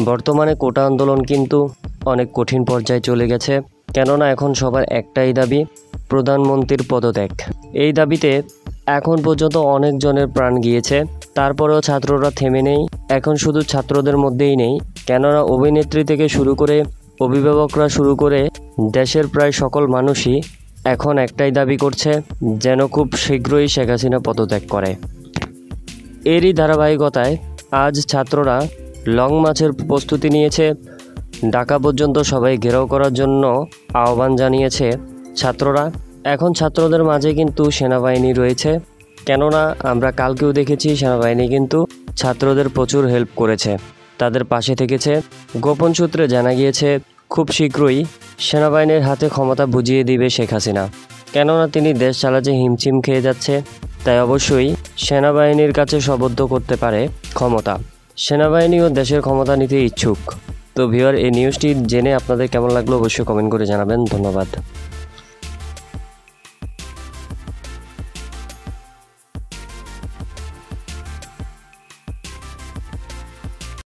বর্তমানে কোটা আন্দোলন কিন্তু অনেক কঠিন পর্যায়ে চলে গেছে, কেননা এখন সবার একটাই দাবি, প্রধানমন্ত্রীর পদত্যাগ। এই দাবিতে এখন পর্যন্ত অনেকজনের প্রাণ গিয়েছে, তারপরেও ছাত্ররা থেমে নেই। এখন শুধু ছাত্রদের মধ্যেই নেই, কেননা অভিনেত্রী থেকে শুরু করে অভিভাবকরা শুরু করে দেশের প্রায় সকল মানুষই এখন একটাই দাবি করছে, যেন খুব শীঘ্রই শেখ হাসিনা পদত্যাগ করে। এরই ধারাবাহিকতায় আজ ছাত্ররা লং মার্চের প্রস্তুতি নিয়েছে। ঢাকা পর্যন্ত সবাই ঘেরাও করার জন্য আহ্বান জানিয়েছে ছাত্ররা। এখন ছাত্রদের মাঝে কিন্তু সেনাবাহিনী রয়েছে, কেননা আমরা কালকেও দেখেছি সেনাবাহিনী কিন্তু ছাত্রদের প্রচুর হেল্প করেছে, তাদের পাশে থেকেছে। গোপন সূত্রে জানা গিয়েছে খুব শীঘ্রই সেনাবাহিনীর হাতে ক্ষমতা বুঝিয়ে দিবে শেখ হাসিনা, কেননা তিনি দেশ চালাতে হিমশিম খেয়ে যাচ্ছে। তাই অবশ্যই সেনাবাহিনীর কাছে সোপর্দ করতে পারে ক্ষমতা। সেনাবাহিনীও দেশের ক্ষমতা নিতে ইচ্ছুক। তো ভিউয়ার, এই নিউজটি জেনে আপনাদের কেমন লাগলো অবশ্যই কমেন্ট করে জানাবেন। ধন্যবাদ।